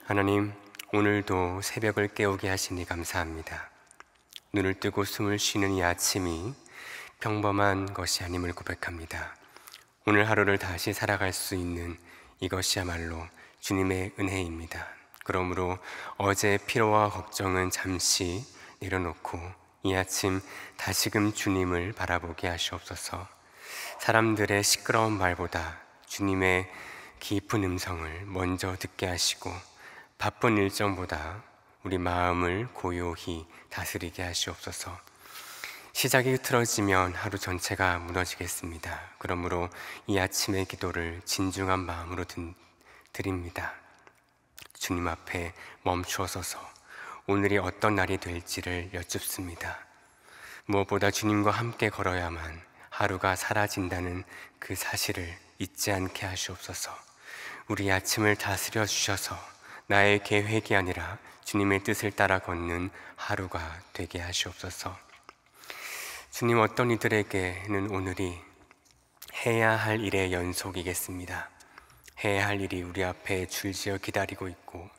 하나님, 오늘도 새벽을 깨우게 하시니 감사합니다. 눈을 뜨고 숨을 쉬는 이 아침이 평범한 것이 아님을 고백합니다. 오늘 하루를 다시 살아갈 수 있는 이것이야말로 주님의 은혜입니다. 그러므로 어제의 피로와 걱정은 잠시 내려놓고 이 아침 다시금 주님을 바라보게 하시옵소서. 사람들의 시끄러운 말보다 주님의 깊은 음성을 먼저 듣게 하시고 바쁜 일정보다 우리 마음을 고요히 다스리게 하시옵소서. 시작이 흐트러지면 하루 전체가 무너지겠습니다. 그러므로 이 아침의 기도를 진중한 마음으로 드립니다. 주님 앞에 멈추어서서 오늘이 어떤 날이 될지를 여쭙습니다. 무엇보다 주님과 함께 걸어야만 하루가 사라진다는 그 사실을 잊지 않게 하시옵소서. 우리 아침을 다스려 주셔서 나의 계획이 아니라 주님의 뜻을 따라 걷는 하루가 되게 하시옵소서. 주님, 어떤 이들에게는 오늘이 해야 할 일의 연속이겠습니다. 해야 할 일이 우리 앞에 줄지어 기다리고 있고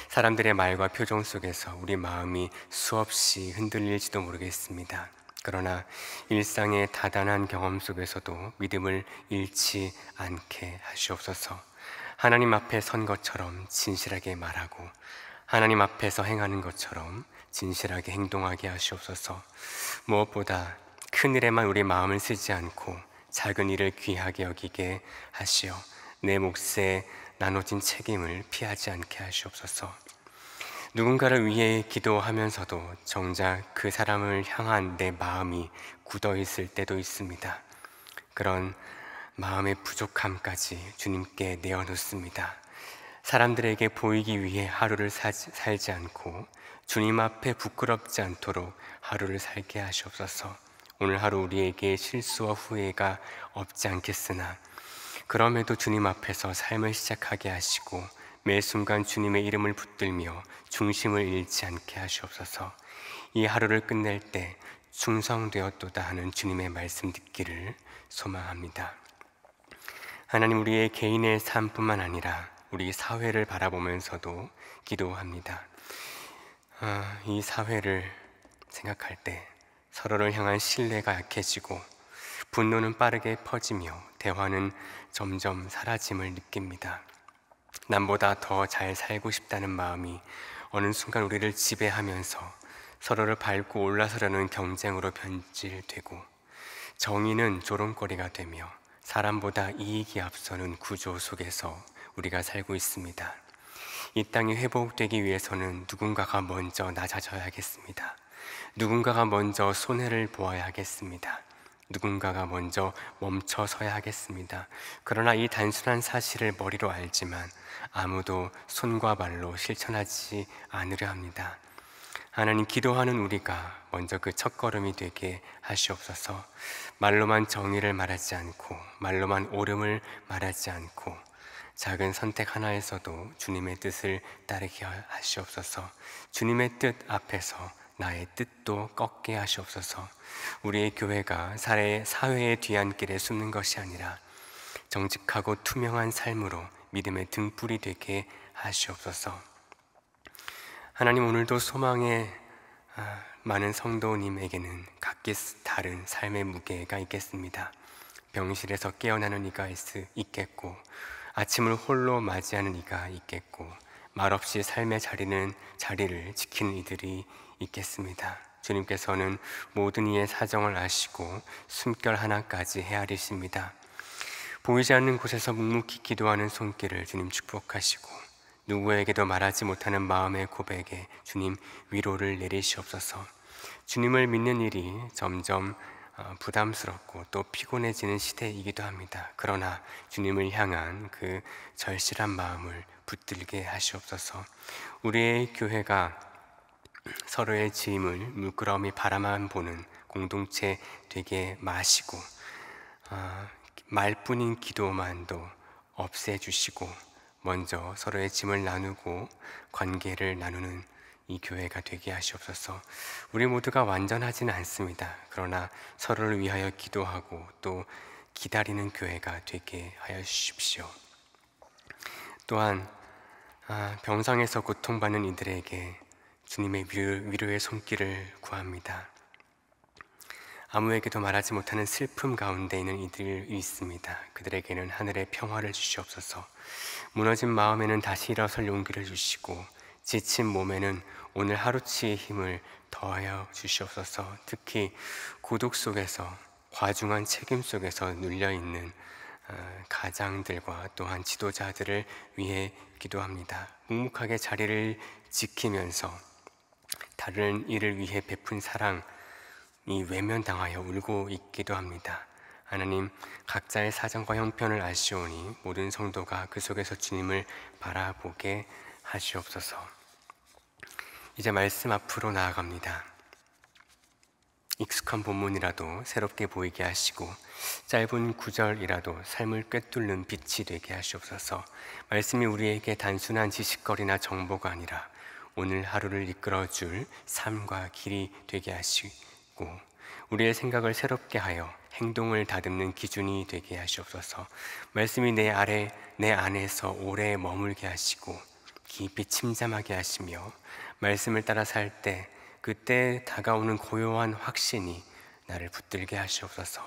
사람들의 말과 표정 속에서 우리 마음이 수없이 흔들릴지도 모르겠습니다. 그러나 일상의 다단한 경험 속에서도 믿음을 잃지 않게 하시옵소서. 하나님 앞에 선 것처럼 진실하게 말하고 하나님 앞에서 행하는 것처럼 진실하게 행동하게 하시옵소서. 무엇보다 큰 일에만 우리 마음을 쓰지 않고 작은 일을 귀하게 여기게 하시어 내 몫에 나눠진 책임을 피하지 않게 하시옵소서. 누군가를 위해 기도하면서도 정작 그 사람을 향한 내 마음이 굳어 있을 때도 있습니다. 그런 마음의 부족함까지 주님께 내어놓습니다. 사람들에게 보이기 위해 하루를 살지 않고 주님 앞에 부끄럽지 않도록 하루를 살게 하시옵소서. 오늘 하루 우리에게 실수와 후회가 없지 않겠으나 그럼에도 주님 앞에서 삶을 시작하게 하시고 매 순간 주님의 이름을 붙들며 중심을 잃지 않게 하시옵소서. 이 하루를 끝낼 때 충성되었도다 하는 주님의 말씀 듣기를 소망합니다. 하나님, 우리의 개인의 삶뿐만 아니라 우리 사회를 바라보면서도 기도합니다. 이 사회를 생각할 때 서로를 향한 신뢰가 약해지고 분노는 빠르게 퍼지며 대화는 점점 사라짐을 느낍니다. 남보다 더 잘 살고 싶다는 마음이 어느 순간 우리를 지배하면서 서로를 밟고 올라서려는 경쟁으로 변질되고 정의는 조롱거리가 되며 사람보다 이익이 앞서는 구조 속에서 우리가 살고 있습니다. 이 땅이 회복되기 위해서는 누군가가 먼저 낮아져야겠습니다. 누군가가 먼저 손해를 보아야 하겠습니다. 누군가가 먼저 멈춰서야 하겠습니다. 그러나 이 단순한 사실을 머리로 알지만 아무도 손과 발로 실천하지 않으려 합니다. 하나님, 기도하는 우리가 먼저 그 첫걸음이 되게 하시옵소서. 말로만 정의를 말하지 않고 말로만 옳음을 말하지 않고 작은 선택 하나에서도 주님의 뜻을 따르게 하시옵소서. 주님의 뜻 앞에서 나의 뜻도 꺾게 하시옵소서. 우리의 교회가 사회의 뒤안길에 숨는 것이 아니라 정직하고 투명한 삶으로 믿음의 등불이 되게 하시옵소서. 하나님, 오늘도 소망의 많은 성도님에게는 각기 다른 삶의 무게가 있겠습니다. 병실에서 깨어나는 이가 있겠고 아침을 홀로 맞이하는 이가 있겠고 말없이 삶의 자리를 지키는 이들이 있겠습니다. 주님께서는 모든 이의 사정을 아시고 숨결 하나까지 헤아리십니다. 보이지 않는 곳에서 묵묵히 기도하는 손길을 주님 축복하시고 누구에게도 말하지 못하는 마음의 고백에 주님 위로를 내리시옵소서. 주님을 믿는 일이 점점 부담스럽고 또 피곤해지는 시대이기도 합니다. 그러나 주님을 향한 그 절실한 마음을 붙들게 하시옵소서. 우리의 교회가 서로의 짐을 물끄러미 바라만 보는 공동체 되게 마시고 말뿐인 기도만도 없애주시고 먼저 서로의 짐을 나누고 관계를 나누는 이 교회가 되게 하시옵소서. 우리 모두가 완전하지는 않습니다. 그러나 서로를 위하여 기도하고 또 기다리는 교회가 되게 하여 주십시오. 또한 병상에서 고통받는 이들에게 주님의 위로의 손길을 구합니다. 아무에게도 말하지 못하는 슬픔 가운데 있는 이들이 있습니다. 그들에게는 하늘의 평화를 주시옵소서. 무너진 마음에는 다시 일어설 용기를 주시고, 지친 몸에는 오늘 하루치의 힘을 더하여 주시옵소서. 특히 고독 속에서, 과중한 책임 속에서 눌려있는 가장들과 또한 지도자들을 위해 기도합니다. 묵묵하게 자리를 지키면서 다른 이를 위해 베푼 사랑이 외면당하여 울고 있기도 합니다. 하나님, 각자의 사정과 형편을 아시오니 모든 성도가 그 속에서 주님을 바라보게 하시옵소서. 이제 말씀 앞으로 나아갑니다. 익숙한 본문이라도 새롭게 보이게 하시고, 짧은 구절이라도 삶을 꿰뚫는 빛이 되게 하시옵소서. 말씀이 우리에게 단순한 지식거리나 정보가 아니라 오늘 하루를 이끌어줄 삶과 길이 되게 하시고, 우리의 생각을 새롭게 하여 행동을 다듬는 기준이 되게 하시옵소서. 말씀이 내 안에서 오래 머물게 하시고 깊이 침잠하게 하시며, 말씀을 따라 살 때 그때 다가오는 고요한 확신이 나를 붙들게 하시옵소서.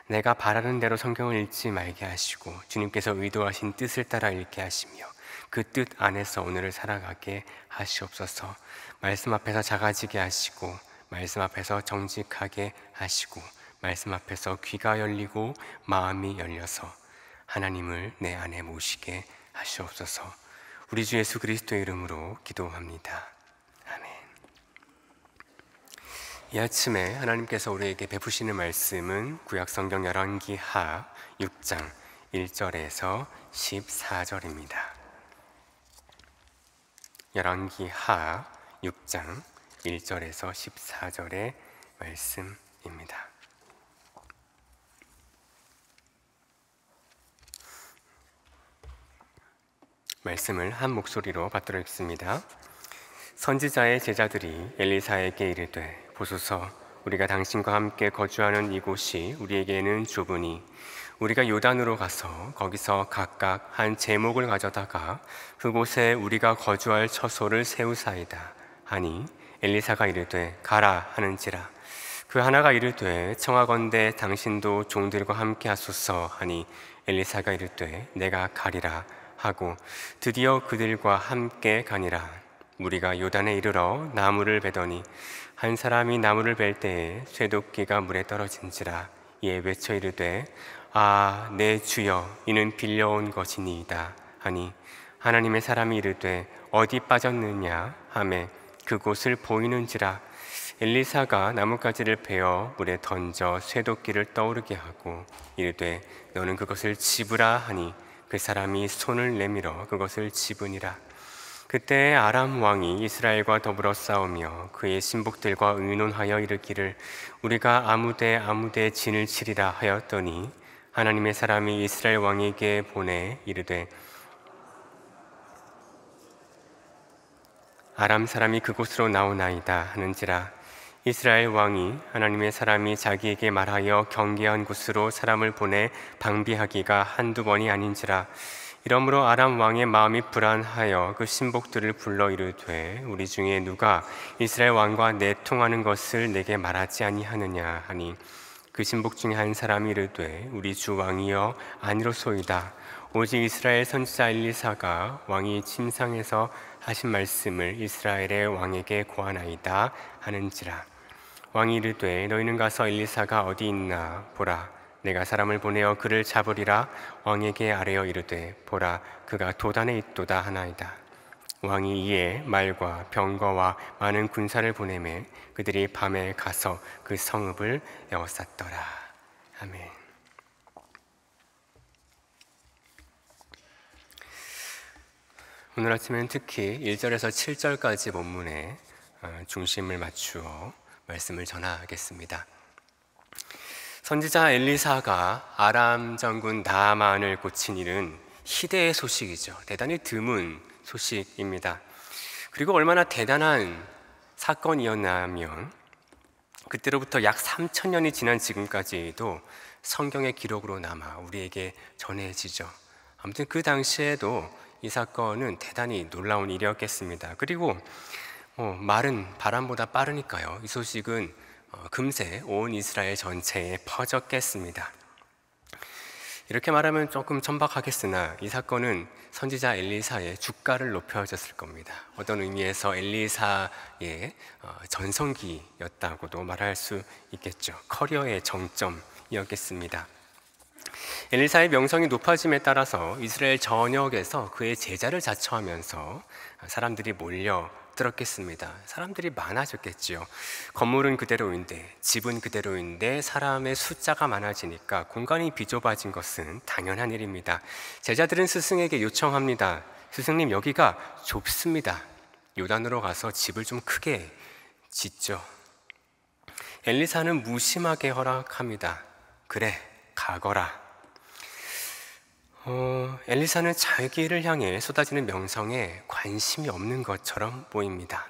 내가 바라는 대로 성경을 읽지 말게 하시고 주님께서 의도하신 뜻을 따라 읽게 하시며 그 뜻 안에서 오늘을 살아가게 하시옵소서. 말씀 앞에서 작아지게 하시고, 말씀 앞에서 정직하게 하시고, 말씀 앞에서 귀가 열리고 마음이 열려서 하나님을 내 안에 모시게 하시옵소서. 우리 주 예수 그리스도의 이름으로 기도합니다. 아멘. 이 아침에 하나님께서 우리에게 베푸시는 말씀은 구약성경 열왕기하 6장 1절에서 14절입니다. 열왕기하 6장 1절에서 14절의 말씀입니다. 말씀을 한 목소리로 받들어 읽습니다. 선지자의 제자들이 엘리사에게 이르되, 보소서, 우리가 당신과 함께 거주하는 이곳이 우리에게는 좁으니 우리가 요단으로 가서 거기서 각각 한 제목을 가져다가 그곳에 우리가 거주할 처소를 세우사이다 하니, 엘리사가 이르되 가라 하는지라. 그 하나가 이르되 청하건대 당신도 종들과 함께 하소서 하니, 엘리사가 이르되 내가 가리라 하고 드디어 그들과 함께 가니라. 무리가 요단에 이르러 나무를 베더니 한 사람이 나무를 벨 때에 쇠도끼가 물에 떨어진지라. 이에 외쳐 이르되 아, 내 주여, 이는 빌려온 것이니이다 하니, 하나님의 사람이 이르되 어디 빠졌느냐 하매 그곳을 보이는지라. 엘리사가 나뭇가지를 베어 물에 던져 쇠도끼를 떠오르게 하고 이르되 너는 그것을 집으라 하니, 그 사람이 손을 내밀어 그것을 집으니라. 그때 아람 왕이 이스라엘과 더불어 싸우며 그의 신복들과 의논하여 이르기를 우리가 아무데 진을 치리라 하였더니, 하나님의 사람이 이스라엘 왕에게 보내 이르되 아람 사람이 그곳으로 나오나이다 하는지라. 이스라엘 왕이 하나님의 사람이 자기에게 말하여 경계한 곳으로 사람을 보내 방비하기가 한두 번이 아닌지라. 이러므로 아람 왕의 마음이 불안하여 그 신복들을 불러 이르되 우리 중에 누가 이스라엘 왕과 내통하는 것을 내게 말하지 아니하느냐 하니, 그 신복 중에 한 사람이 이르되 우리 주 왕이여 아니로소이다. 오직 이스라엘 선지자 엘리사가 왕이 침상에서 하신 말씀을 이스라엘의 왕에게 고하나이다 하는지라. 왕이 이르되 너희는 가서 엘리사가 어디 있나 보라. 내가 사람을 보내어 그를 잡으리라. 왕에게 아뢰어 이르되 보라, 그가 도단에 있도다 하나이다. 왕이 이에 말과 병거와 많은 군사를 보내매 그들이 밤에 가서 그 성읍을 에워쌌더라. 아멘. 오늘 아침에는 특히 1절에서 7절까지 본문에 중심을 맞추어 말씀을 전하겠습니다. 선지자 엘리사가 아람 장군 나아만을 고친 일은 희대의 소식이죠. 대단히 드문 소식입니다. 그리고 얼마나 대단한 사건이었냐면, 그때로부터 약 3,000년이 지난 지금까지도 성경의 기록으로 남아 우리에게 전해지죠. 아무튼 그 당시에도 이 사건은 대단히 놀라운 일이었겠습니다. 그리고 말은 바람보다 빠르니까요. 이 소식은 금세 온 이스라엘 전체에 퍼졌겠습니다. 이렇게 말하면 조금 천박하겠으나 이 사건은 선지자 엘리사의 주가를 높여줬을 겁니다. 어떤 의미에서 엘리사의 전성기였다고도 말할 수 있겠죠. 커리어의 정점이었겠습니다. 엘리사의 명성이 높아짐에 따라서 이스라엘 전역에서 그의 제자를 자처하면서 사람들이 몰려들었겠습니다. 사람들이 많아졌겠지요. 건물은 그대로인데, 집은 그대로인데 사람의 숫자가 많아지니까 공간이 비좁아진 것은 당연한 일입니다. 제자들은 스승에게 요청합니다. 스승님, 여기가 좁습니다. 요단으로 가서 집을 좀 크게 짓죠. 엘리사는 무심하게 허락합니다. 그래, 가거라. 엘리사는 자기를 향해 쏟아지는 명성에 관심이 없는 것처럼 보입니다.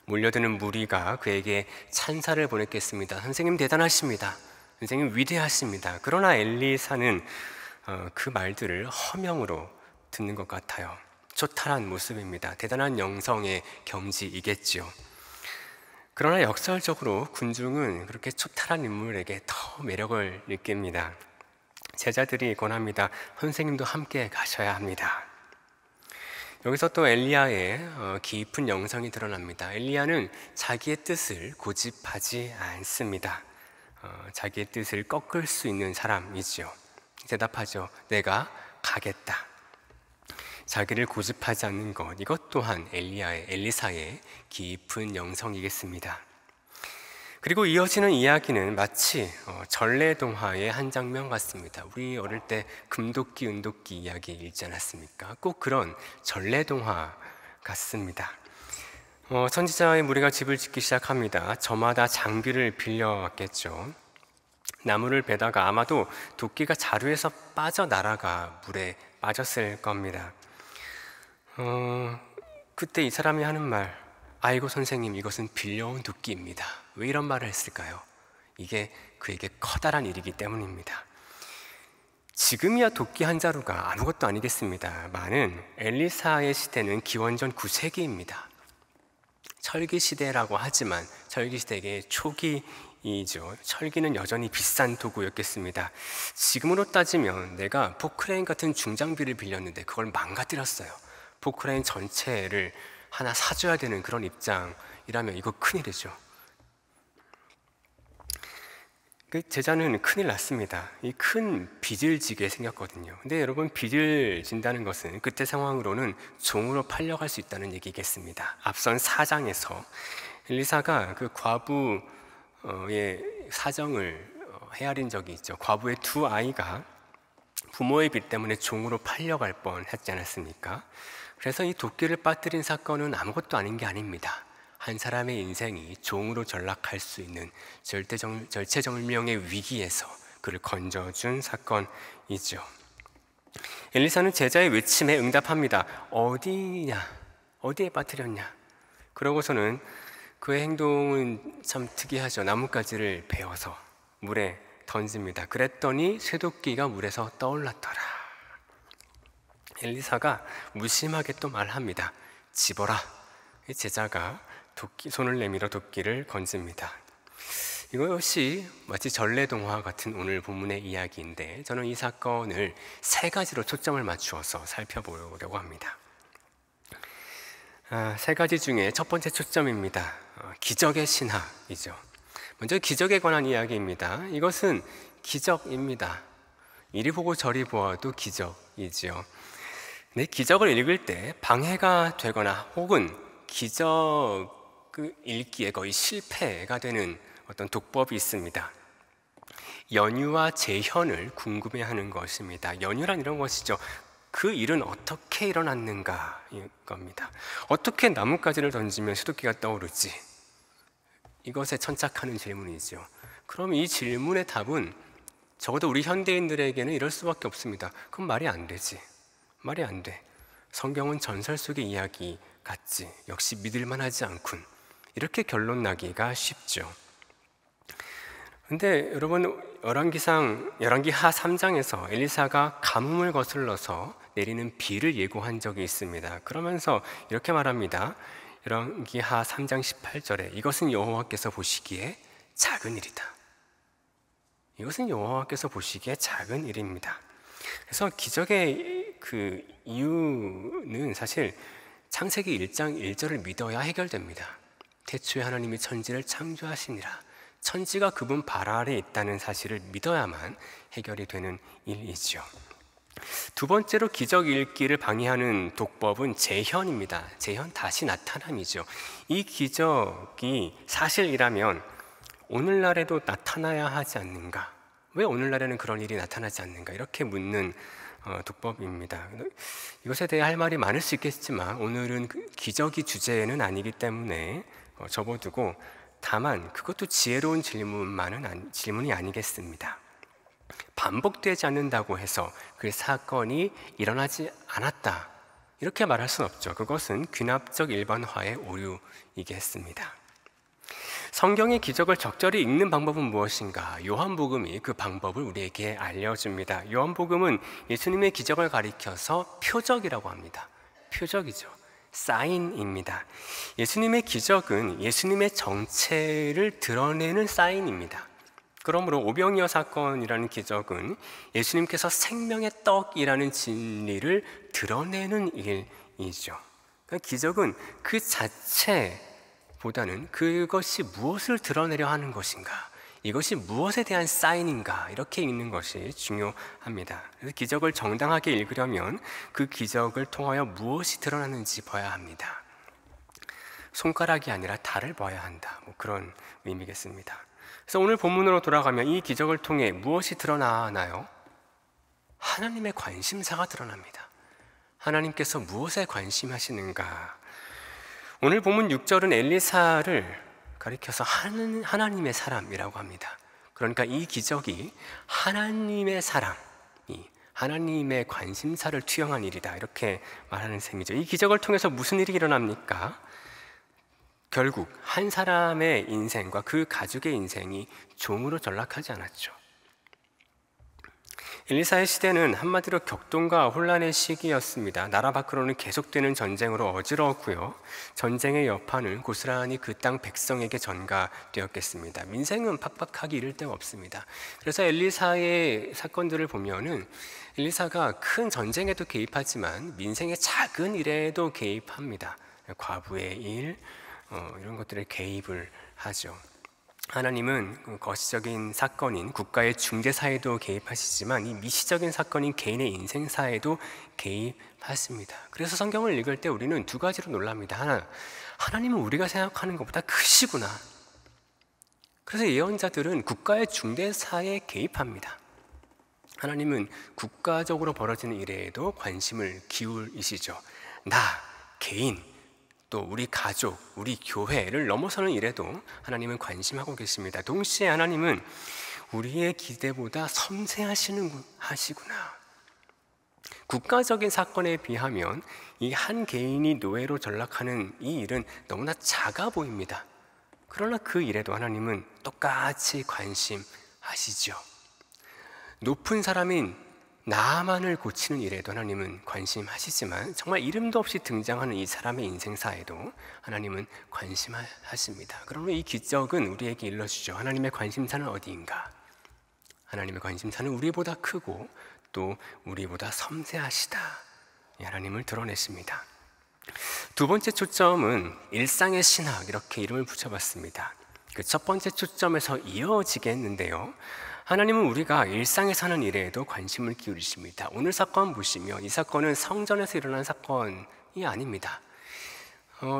몰려드는 무리가 그에게 찬사를 보냈겠습니다. 선생님 대단하십니다. 선생님 위대하십니다. 그러나 엘리사는 그 말들을 허명으로 듣는 것 같아요. 초탈한 모습입니다. 대단한 영성의 경지이겠지요. 그러나 역설적으로 군중은 그렇게 초탈한 인물에게 더 매력을 느낍니다. 제자들이 권합니다. 선생님도 함께 가셔야 합니다. 여기서 또 엘리야의 깊은 영성이 드러납니다. 엘리야는 자기의 뜻을 고집하지 않습니다. 자기의 뜻을 꺾을 수 있는 사람이지요. 대답하죠. 내가 가겠다. 자기를 고집하지 않는 것, 이것 또한 엘리사의 깊은 영성이겠습니다. 그리고 이어지는 이야기는 마치 전래동화의 한 장면 같습니다. 우리 어릴 때 금도끼, 은도끼 이야기 읽지 않았습니까? 꼭 그런 전래동화 같습니다. 선지자의 무리가 집을 짓기 시작합니다. 저마다 장비를 빌려왔겠죠. 나무를 베다가 아마도 도끼가 자루에서 빠져나라가 물에 빠졌을 겁니다. 그때 이 사람이 하는 말, 아이고 선생님, 이것은 빌려온 도끼입니다. 왜 이런 말을 했을까요? 이게 그에게 커다란 일이기 때문입니다. 지금이야 도끼 한 자루가 아무것도 아니겠습니다. 많은 엘리사의 시대는 기원전 9세기입니다. 철기 시대라고 하지만 철기 시대의 초기이죠. 철기는 여전히 비싼 도구였겠습니다. 지금으로 따지면 내가 포크레인 같은 중장비를 빌렸는데 그걸 망가뜨렸어요. 포크레인 전체를 하나 사줘야 되는 그런 입장이라면 이거 큰일이죠. 그 제자는 큰일 났습니다. 이 큰 빚을 지게 생겼거든요. 근데 여러분, 빚을 진다는 것은 그때 상황으로는 종으로 팔려갈 수 있다는 얘기겠습니다. 앞선 4장에서 엘리사가 그 과부의 사정을 헤아린 적이 있죠. 과부의 두 아이가 부모의 빚 때문에 종으로 팔려갈 뻔했지 않았습니까? 그래서 이 도끼를 빠뜨린 사건은 아무것도 아닌 게 아닙니다. 한 사람의 인생이 종으로 전락할 수 있는 절체절명의 위기에서 그를 건져준 사건이죠. 엘리사는 제자의 외침에 응답합니다. 어디냐? 어디에 빠뜨렸냐? 그러고서는 그의 행동은 참 특이하죠. 나뭇가지를 베어서 물에 던집니다. 그랬더니 쇠도끼가 물에서 떠올랐더라. 엘리사가 무심하게 또 말합니다. 집어라. 제자가 손을 내밀어 도끼를 건집니다. 이것이 마치 전래동화 같은 오늘 본문의 이야기인데, 저는 이 사건을 세 가지로 초점을 맞추어서 살펴보려고 합니다. 세 가지 중에 첫 번째 초점입니다. 기적의 신학이죠. 먼저 기적에 관한 이야기입니다. 이것은 기적입니다. 이리 보고 저리 보아도 기적이지요. 네, 기적을 읽을 때 방해가 되거나 혹은 기적 읽기에 거의 실패가 되는 어떤 독법이 있습니다. 연유와 재현을 궁금해하는 것입니다. 연유란 이런 것이죠. 그 일은 어떻게 일어났는가 이겁니다. 어떻게 나뭇가지를 던지면 쇠도끼가 떠오르지? 이것에 천착하는 질문이죠. 그럼 이 질문의 답은 적어도 우리 현대인들에게는 이럴 수밖에 없습니다. 그럼 말이 안 되지. 말이 안 돼. 성경은 전설 속의 이야기 같지. 역시 믿을만하지 않군. 이렇게 결론 나기가 쉽죠. 근데 여러분, 열왕기하 3장에서 엘리사가 가뭄을 거슬러서 내리는 비를 예고한 적이 있습니다. 그러면서 이렇게 말합니다. 열왕기하 3장 18절에 이것은 여호와께서 보시기에 작은 일이다. 이것은 여호와께서 보시기에 작은 일입니다. 그래서 기적의 그 이유는 사실 창세기 1장 1절을 믿어야 해결됩니다. 태초에 하나님이 천지를 창조하시니라. 천지가 그분 발 아래 있다는 사실을 믿어야만 해결이 되는 일이죠. 두 번째로 기적 읽기를 방해하는 독법은 재현입니다. 재현, 다시 나타남이죠. 이 기적이 사실이라면 오늘날에도 나타나야 하지 않는가? 왜 오늘날에는 그런 일이 나타나지 않는가? 이렇게 묻는 독법입니다. 이것에 대해 할 말이 많을 수 있겠지만 오늘은 기적이 주제는 아니기 때문에 접어두고, 다만 그것도 지혜로운 질문이 아니겠습니다. 반복되지 않는다고 해서 그 사건이 일어나지 않았다, 이렇게 말할 수는 없죠. 그것은 귀납적 일반화의 오류이겠습니다. 성경의 기적을 적절히 읽는 방법은 무엇인가? 요한복음이 그 방법을 우리에게 알려줍니다. 요한복음은 예수님의 기적을 가리켜서 표적이라고 합니다. 표적이죠. 사인입니다. 예수님의 기적은 예수님의 정체를 드러내는 사인입니다. 그러므로 오병이어 사건이라는 기적은 예수님께서 생명의 떡이라는 진리를 드러내는 일이죠. 그러니까 기적은 그 자체보다는 그것이 무엇을 드러내려 하는 것인가, 이것이 무엇에 대한 사인인가, 이렇게 읽는 것이 중요합니다. 그래서 기적을 정당하게 읽으려면 그 기적을 통하여 무엇이 드러나는지 봐야 합니다. 손가락이 아니라 달을 봐야 한다, 그런 의미겠습니다. 그래서 오늘 본문으로 돌아가면 이 기적을 통해 무엇이 드러나나요? 하나님의 관심사가 드러납니다. 하나님께서 무엇에 관심하시는가? 오늘 본문 6절은 엘리사를 가리켜서 하나님의 사람이라고 합니다. 그러니까 이 기적이 하나님의 사람이 하나님의 관심사를 투영한 일이다, 이렇게 말하는 셈이죠. 이 기적을 통해서 무슨 일이 일어납니까? 결국 한 사람의 인생과 그 가족의 인생이 종으로 전락하지 않았죠. 엘리사의 시대는 한마디로 격동과 혼란의 시기였습니다. 나라 밖으로는 계속되는 전쟁으로 어지러웠고요, 전쟁의 여파는 고스란히 그 땅 백성에게 전가되었겠습니다. 민생은 팍팍하기 이를 데가 없습니다. 그래서 엘리사의 사건들을 보면은 엘리사가 큰 전쟁에도 개입하지만 민생의 작은 일에도 개입합니다. 과부의 일, 이런 것들에 개입을 하죠. 하나님은 거시적인 사건인 국가의 중재사에도 개입하시지만 이 미시적인 사건인 개인의 인생사에도 개입하십니다. 그래서 성경을 읽을 때 우리는 두 가지로 놀랍니다. 하나, 하나님은 우리가 생각하는 것보다 크시구나. 그래서 예언자들은 국가의 중대사에 개입합니다. 하나님은 국가적으로 벌어지는 일에도 관심을 기울이시죠. 나, 개인, 또 우리 가족, 우리 교회를 넘어서는 일에도 하나님은 관심하고 계십니다. 동시에 하나님은 우리의 기대보다 섬세하시구나. 국가적인 사건에 비하면 이 한 개인이 노예로 전락하는 이 일은 너무나 작아 보입니다. 그러나 그 일에도 하나님은 똑같이 관심하시죠. 높은 사람인 나만을 고치는 일에도 하나님은 관심하시지만 정말 이름도 없이 등장하는 이 사람의 인생사에도 하나님은 관심하십니다. 그러면 이 기적은 우리에게 일러주죠. 하나님의 관심사는 어디인가? 하나님의 관심사는 우리보다 크고 또 우리보다 섬세하시다, 하나님을 드러내십니다. 두 번째 초점은 일상의 신학, 이렇게 이름을 붙여봤습니다. 그 첫 번째 초점에서 이어지겠는데요, 하나님은 우리가 일상에 사는 일에도 관심을 기울이십니다. 오늘 사건 보시면 이 사건은 성전에서 일어난 사건이 아닙니다.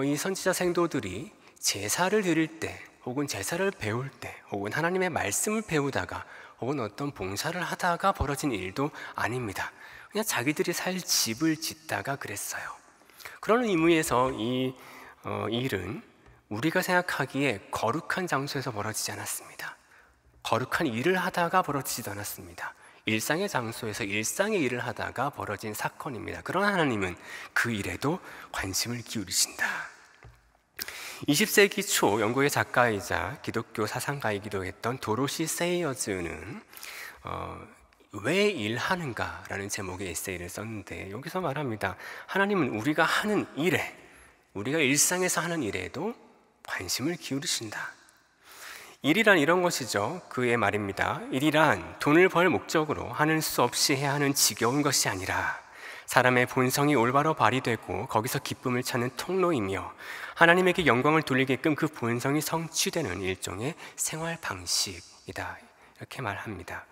이 선지자 생도들이 제사를 드릴 때, 혹은 제사를 배울 때, 혹은 하나님의 말씀을 배우다가, 혹은 어떤 봉사를 하다가 벌어진 일도 아닙니다. 그냥 자기들이 살 집을 짓다가 그랬어요. 그런 의미에서 이 일은 우리가 생각하기에 거룩한 장소에서 벌어지지 않았습니다. 거룩한 일을 하다가 벌어지지도 않았습니다. 일상의 장소에서 일상의 일을 하다가 벌어진 사건입니다. 그러나 하나님은 그 일에도 관심을 기울이신다. 20세기 초 영국의 작가이자 기독교 사상가이기도 했던 도로시 세이어즈는 왜 일하는가라는 제목의 에세이를 썼는데, 여기서 말합니다. 하나님은 우리가 하는 일에, 우리가 일상에서 하는 일에도 관심을 기울이신다. 일이란 이런 것이죠. 그의 말입니다. 일이란 돈을 벌 목적으로 하는 수 없이 해야 하는 지겨운 것이 아니라 사람의 본성이 올바로 발휘되고 거기서 기쁨을 찾는 통로이며 하나님에게 영광을 돌리게끔 그 본성이 성취되는 일종의 생활 방식이다. 이렇게 말합니다.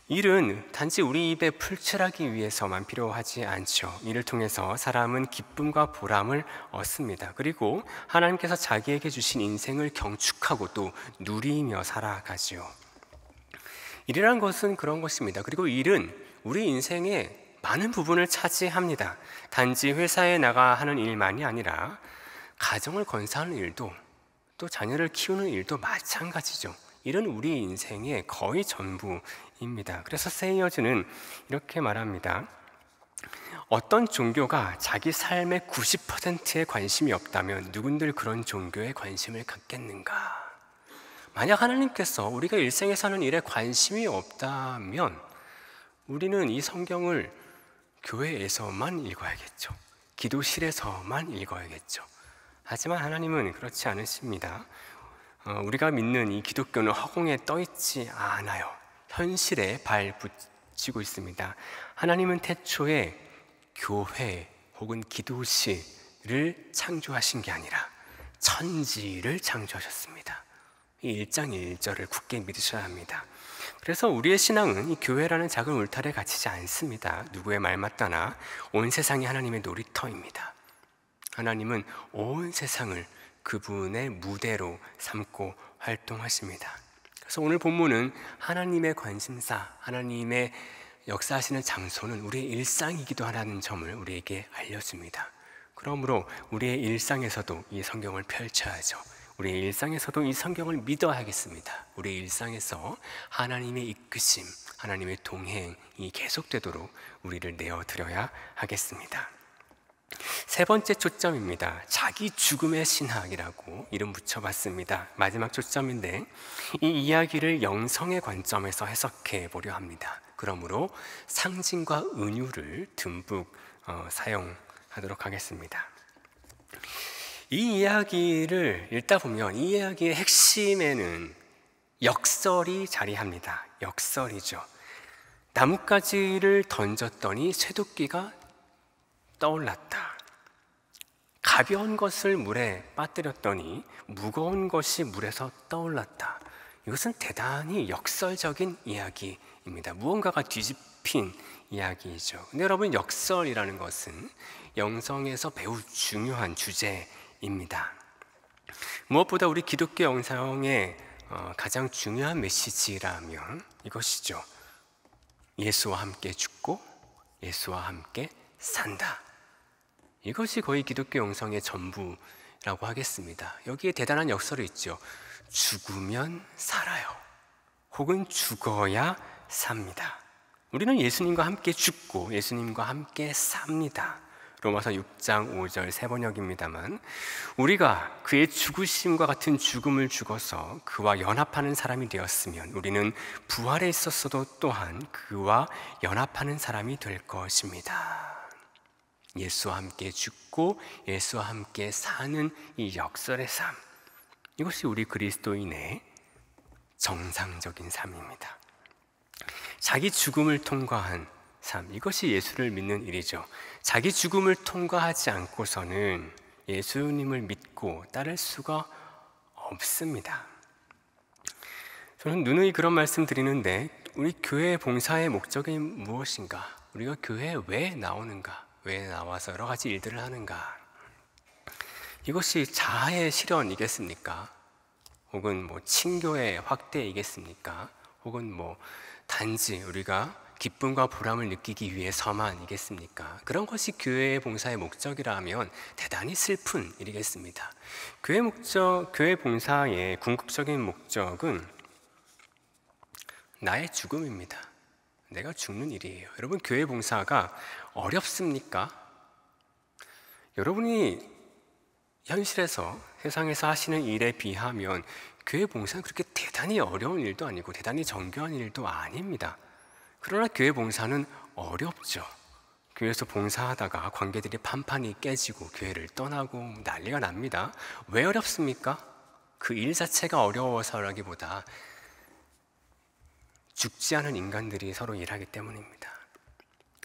일은 단지 우리 입에 풀칠하기 위해서만 필요하지 않죠. 이를 통해서 사람은 기쁨과 보람을 얻습니다. 그리고 하나님께서 자기에게 주신 인생을 경축하고 또 누리며 살아가지요. 일이란 것은 그런 것입니다. 그리고 일은 우리 인생의 많은 부분을 차지합니다. 단지 회사에 나가 하는 일만이 아니라 가정을 건사하는 일도, 또 자녀를 키우는 일도 마찬가지죠. 일은 우리 인생의 거의 전부입니다. 그래서 세이어즈는 이렇게 말합니다. 어떤 종교가 자기 삶의 90%에 관심이 없다면 누군들 그런 종교에 관심을 갖겠는가? 만약 하나님께서 우리가 일생에 하는 일에 관심이 없다면 우리는 이 성경을 교회에서만 읽어야겠죠. 기도실에서만 읽어야겠죠. 하지만 하나님은 그렇지 않으십니다. 우리가 믿는 이 기독교는 허공에 떠있지 않아요. 현실에 발붙이고 있습니다. 하나님은 태초에 교회 혹은 기도실을 창조하신 게 아니라 천지를 창조하셨습니다. 이 1장 1절을 굳게 믿으셔야 합니다. 그래서 우리의 신앙은 이 교회라는 작은 울타리에 갇히지 않습니다. 누구의 말 맞다나 온 세상이 하나님의 놀이터입니다. 하나님은 온 세상을 그분의 무대로 삼고 활동하십니다. 그래서 오늘 본문은 하나님의 관심사, 하나님의 역사하시는 장소는 우리의 일상이기도 하다는 점을 우리에게 알려줍니다. 그러므로 우리의 일상에서도 이 성경을 펼쳐야죠. 우리의 일상에서도 이 성경을 믿어야겠습니다. 우리의 일상에서 하나님의 이끄심, 하나님의 동행이 계속되도록 우리를 내어드려야 하겠습니다. 세 번째 초점입니다. 자기 죽음의 신학이라고 이름 붙여봤습니다. 마지막 초점인데 이 이야기를 영성의 관점에서 해석해 보려 합니다. 그러므로 상징과 은유를 듬뿍 사용하도록 하겠습니다. 이 이야기를 읽다 보면 이 이야기의 핵심에는 역설이 자리합니다. 역설이죠. 나뭇가지를 던졌더니 쇠도끼가 떠올랐다. 가벼운 것을 물에 빠뜨렸더니 무거운 것이 물에서 떠올랐다. 이것은 대단히 역설적인 이야기입니다. 무언가가 뒤집힌 이야기이죠. 근데 여러분, 역설이라는 것은 영성에서 매우 중요한 주제입니다. 무엇보다 우리 기독교 영성의 가장 중요한 메시지라면 이것이죠. 예수와 함께 죽고 예수와 함께 산다. 이것이 거의 기독교 영성의 전부라고 하겠습니다. 여기에 대단한 역설이 있죠. 죽으면 살아요. 혹은 죽어야 삽니다. 우리는 예수님과 함께 죽고 예수님과 함께 삽니다. 로마서 6장 5절 세 번역입니다만, 우리가 그의 죽으심과 같은 죽음을 죽어서 그와 연합하는 사람이 되었으면 우리는 부활에 있었어도 또한 그와 연합하는 사람이 될 것입니다. 예수와 함께 죽고 예수와 함께 사는 이 역설의 삶, 이것이 우리 그리스도인의 정상적인 삶입니다. 자기 죽음을 통과한 삶, 이것이 예수를 믿는 일이죠. 자기 죽음을 통과하지 않고서는 예수님을 믿고 따를 수가 없습니다. 저는 누누이 그런 말씀 드리는데, 우리 교회 봉사의 목적이 무엇인가? 우리가 교회에 왜 나오는가? 왜 나와서 여러 가지 일들을 하는가? 이것이 자아의 실현이겠습니까? 혹은 친교의 확대이겠습니까? 혹은 단지 우리가 기쁨과 보람을 느끼기 위해서만이겠습니까? 그런 것이 교회의 봉사의 목적이라면 대단히 슬픈 일이겠습니다. 교회 봉사의 궁극적인 목적은 나의 죽음입니다. 내가 죽는 일이에요. 여러분, 교회 봉사가 어렵습니까? 여러분이 현실에서 세상에서 하시는 일에 비하면 교회 봉사는 그렇게 대단히 어려운 일도 아니고 대단히 정교한 일도 아닙니다. 그러나 교회 봉사는 어렵죠. 교회에서 봉사하다가 관계들이 판판이 깨지고 교회를 떠나고 난리가 납니다. 왜 어렵습니까? 그 일 자체가 어려워서라기보다 죽지 않은 인간들이 서로 일하기 때문입니다.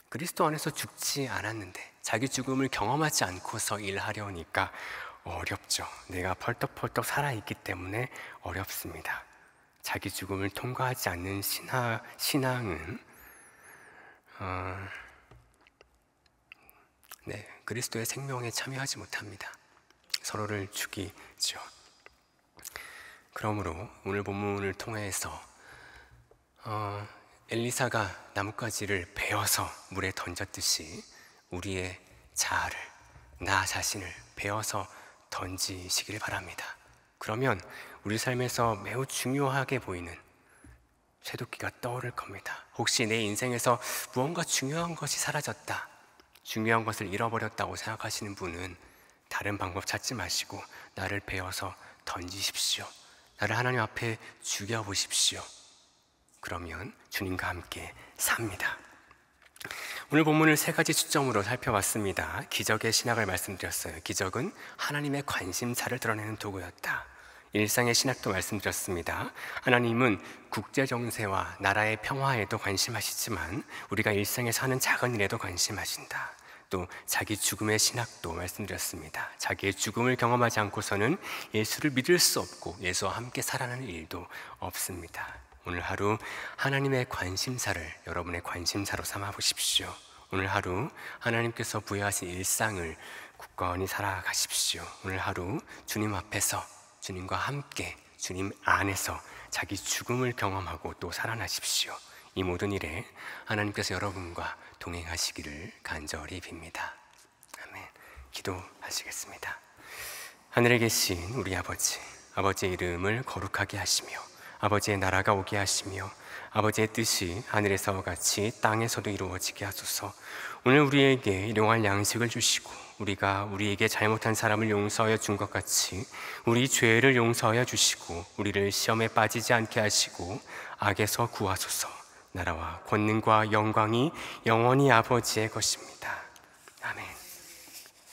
그리스도 안에서 죽지 않았는데 자기 죽음을 경험하지 않고서 일하려니까 어렵죠. 내가 펄떡펄떡 살아있기 때문에 어렵습니다. 자기 죽음을 통과하지 않는 신앙은 그리스도의 생명에 참여하지 못합니다. 서로를 죽이죠. 그러므로 오늘 본문을 통해서 엘리사가 나뭇가지를 베어서 물에 던졌듯이 우리의 자아를, 나 자신을 베어서 던지시기를 바랍니다. 그러면 우리 삶에서 매우 중요하게 보이는 쇠도끼가 떠오를 겁니다. 혹시 내 인생에서 무언가 중요한 것이 사라졌다, 중요한 것을 잃어버렸다고 생각하시는 분은 다른 방법 찾지 마시고 나를 베어서 던지십시오. 나를 하나님 앞에 죽여보십시오. 그러면 주님과 함께 삽니다. 오늘 본문을 세 가지 초점으로 살펴봤습니다. 기적의 신학을 말씀드렸어요. 기적은 하나님의 관심사를 드러내는 도구였다. 일상의 신학도 말씀드렸습니다. 하나님은 국제 정세와 나라의 평화에도 관심하시지만 우리가 일상에서 하는 작은 일에도 관심하신다. 또 자기 죽음의 신학도 말씀드렸습니다. 자기의 죽음을 경험하지 않고서는 예수를 믿을 수 없고 예수와 함께 살아가는 일도 없습니다. 오늘 하루 하나님의 관심사를 여러분의 관심사로 삼아 보십시오. 오늘 하루 하나님께서 부여하신 일상을 굳건히 살아가십시오. 오늘 하루 주님 앞에서 주님과 함께 주님 안에서 자기 죽음을 경험하고 또 살아나십시오. 이 모든 일에 하나님께서 여러분과 동행하시기를 간절히 빕니다. 아멘. 기도하시겠습니다. 하늘에 계신 우리 아버지, 아버지의 이름을 거룩하게 하시며 아버지의 나라가 오게 하시며 아버지의 뜻이 하늘에서 같이 땅에서도 이루어지게 하소서. 오늘 우리에게 일용할 양식을 주시고 우리가 우리에게 잘못한 사람을 용서하여 준 것 같이 우리 죄를 용서하여 주시고 우리를 시험에 빠지지 않게 하시고 악에서 구하소서. 나라와 권능과 영광이 영원히 아버지의 것입니다.